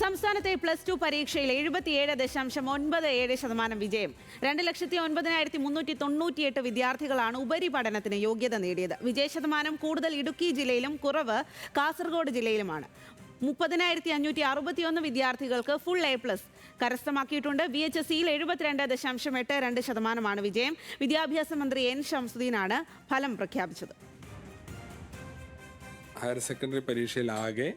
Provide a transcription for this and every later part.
സംസ്ഥാനത്തെ +2 പരീക്ഷയിൽ 77.97% വിജയം. 2,09,398 വിദ്യാർത്ഥികളാണ് ഉപരിപഠനത്തിന് യോഗ്യത നേടിയത്. വിജയശതമാനം കൂടുതൽ ഇടുക്കി ജില്ലയിലും കുറവ് കാസർഗോഡ് ജില്ലയിലുമാണ്. 30,561 വിദ്യാർത്ഥികൾക്ക് ഫുൾ A+ കരസ്ഥമാക്കിയിട്ടുണ്ട്. VHSEയിൽ 72.82% വിജയം. വിദ്യാഭ്യാസ മന്ത്രി N. ഷംസുദ്ദീനാണ് ഫലം പ്രഖ്യാപിച്ചത്. ഹയർ സെക്കൻഡറി പരീക്ഷയിലാകെ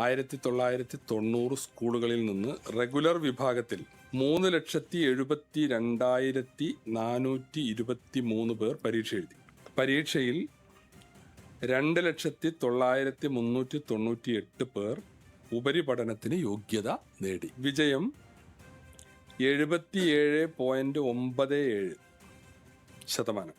1990 സ്കൂളുകളിൽ നിന്ന് റെഗുലർ വിഭാഗത്തിൽ 3,72,423 പേർ പരീക്ഷ എഴുതി. പരീക്ഷയിൽ 2,09,398 പേർ ഉപരിപഠനത്തിന് യോഗ്യത നേടി. വിജയം 77.97%.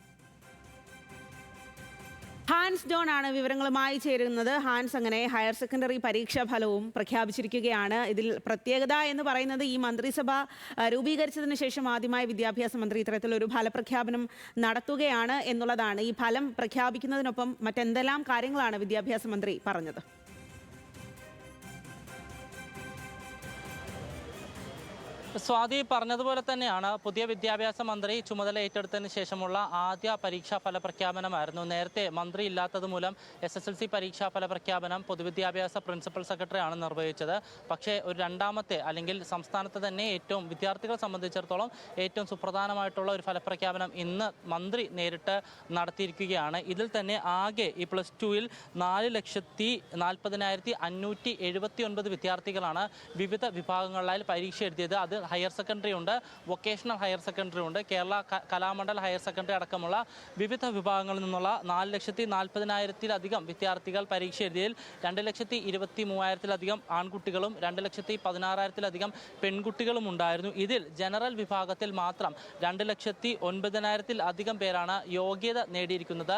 ഹാൻസ് ജോൺ ആണ് വിവരങ്ങളുമായി ചേരുന്നത്. ഹാൻസ്, അങ്ങനെ ഹയർ സെക്കൻഡറി പരീക്ഷാ ഫലവും പ്രഖ്യാപിച്ചിരിക്കുകയാണ്. ഇതിൽ പ്രത്യേകത എന്ന് പറയുന്നത് ഈ മന്ത്രിസഭ രൂപീകരിച്ചതിന് ശേഷം ആദ്യമായി വിദ്യാഭ്യാസ മന്ത്രി ഇത്തരത്തിലൊരു ഫലപ്രഖ്യാപനം നടത്തുകയാണ് എന്നുള്ളതാണ്. ഈ ഫലം പ്രഖ്യാപിക്കുന്നതിനൊപ്പം മറ്റെന്തെല്ലാം കാര്യങ്ങളാണ് വിദ്യാഭ്യാസ മന്ത്രി പറഞ്ഞത്? സ്വാതി പറഞ്ഞതുപോലെ തന്നെയാണ് പുതിയ വിദ്യാഭ്യാസ മന്ത്രി ചുമതല ഏറ്റെടുത്തതിന് ശേഷമുള്ള ആദ്യ പരീക്ഷാ ഫല പ്രഖ്യാപനമായിരുന്നു. നേരത്തെ മന്ത്രി ഇല്ലാത്തത് മൂലം SSLC പരീക്ഷാ ഫല പ്രഖ്യാപനം പൊതുവിദ്യാഭ്യാസ പ്രിൻസിപ്പൽ സെക്രട്ടറിയാണ് നിർവഹിച്ചത്. പക്ഷേ ഒരു രണ്ടാമത്തെ, അല്ലെങ്കിൽ സംസ്ഥാനത്ത് തന്നെ ഏറ്റവും വിദ്യാർത്ഥികളെ സംബന്ധിച്ചിടത്തോളം ഏറ്റവും സുപ്രധാനമായിട്ടുള്ള ഒരു ഫലപ്രഖ്യാപനം ഇന്ന് മന്ത്രി നേരിട്ട് നടത്തിയിരിക്കുകയാണ്. ഇതിൽ തന്നെ ആകെ ഈ +2ൽ 4,40,579 വിദ്യാർത്ഥികളാണ് വിവിധ വിഭാഗങ്ങളിലായി പരീക്ഷ എഴുതിയത്. അത് ഹയർ സെക്കൻഡറി ഉണ്ട്, വൊക്കേഷണൽ ഹയർ സെക്കൻഡറി ഉണ്ട്, കേരള കലാമണ്ഡൽ ഹയർ സെക്കൻഡറി അടക്കമുള്ള വിവിധ വിഭാഗങ്ങളിൽ നിന്നുള്ള 4,40,000-ലധികം വിദ്യാർത്ഥികൾ പരീക്ഷ എഴുതിയതിൽ 2,23,000-ലധികം ആൺകുട്ടികളും 2,16,000-ലധികം പെൺകുട്ടികളും ഉണ്ടായിരുന്നു. ഇതിൽ ജനറൽ വിഭാഗത്തിൽ മാത്രം 2,09,000-ലധികം പേരാണ് യോഗ്യത നേടിയിരിക്കുന്നത്.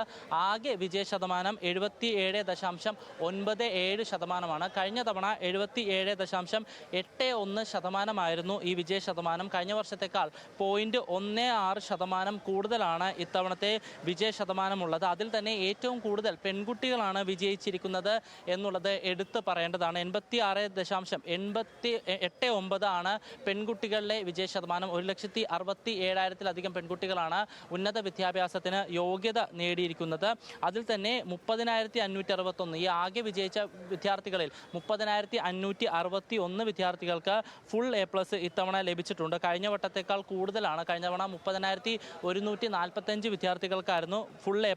ആകെ വിജയശതമാനം 77.97%. കഴിഞ്ഞ തവണ 77.81% ഈ വിജയശതമാനം. കഴിഞ്ഞ വർഷത്തേക്കാൾ 0.16% കൂടുതലാണ് ഇത്തവണത്തെ വിജയശതമാനമുള്ളത്. അതിൽ തന്നെ ഏറ്റവും കൂടുതൽ പെൺകുട്ടികളാണ് വിജയിച്ചിരിക്കുന്നത് എന്നുള്ളത് എടുത്തു പറയേണ്ടതാണ്. 86.89% പെൺകുട്ടികളുടെ വിജയശതമാനം. 1,67,000-ലധികം പെൺകുട്ടികളാണ് ഉന്നത വിദ്യാഭ്യാസത്തിന് യോഗ്യത നേടിയിരിക്കുന്നത്. അതിൽ തന്നെ 30,561, ഈ ആകെ വിജയിച്ച വിദ്യാർത്ഥികളിൽ 30,561 വിദ്യാർത്ഥികൾക്ക് ഫുൾ A+ ഇത്തവണ ലഭിച്ചിട്ടുണ്ട്. കഴിഞ്ഞ വട്ടത്തേക്കാൾ കൂടുതലാണ്. കഴിഞ്ഞ തവണ 30,145 വിദ്യാർത്ഥികൾക്കായിരുന്നു ഫുൾ A+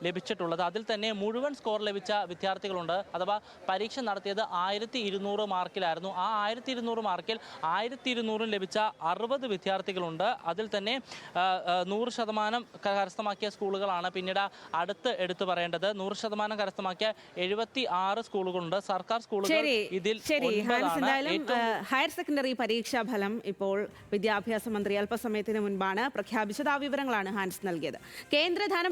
ലഭിച്ചിട്ടുള്ളത്. അതിൽ തന്നെ മുഴുവൻ സ്കോർ ലഭിച്ച വിദ്യാർത്ഥികളുണ്ട്. അഥവാ പരീക്ഷ നടത്തിയത് 1,200 മാർക്കിലായിരുന്നു. ആ 1,200 മാർക്കിൽ 1,200 ലഭിച്ച 60 വിദ്യാർത്ഥികളുണ്ട്. അതിൽ തന്നെ 100% കരസ്ഥമാക്കിയ സ്കൂളുകളാണ് പിന്നീട് അടുത്ത് എടുത്തു പറയേണ്ടത്. 100% കരസ്ഥമാക്കിയ 76 സ്കൂളുകളുണ്ട്. സർക്കാർ സ്കൂളുകൾ ഇതിൽ ഹയർ സെക്കൻഡറി പരീക്ഷാ ഫലം ഇപ്പോൾ വിദ്യാഭ്യാസ മന്ത്രി അല്പസമയത്തിന് മുൻപാണ് പ്രഖ്യാപിച്ചത്. ആ വിവരങ്ങളാണ് ഹാൻസ് നൽകിയത്. കേന്ദ്ര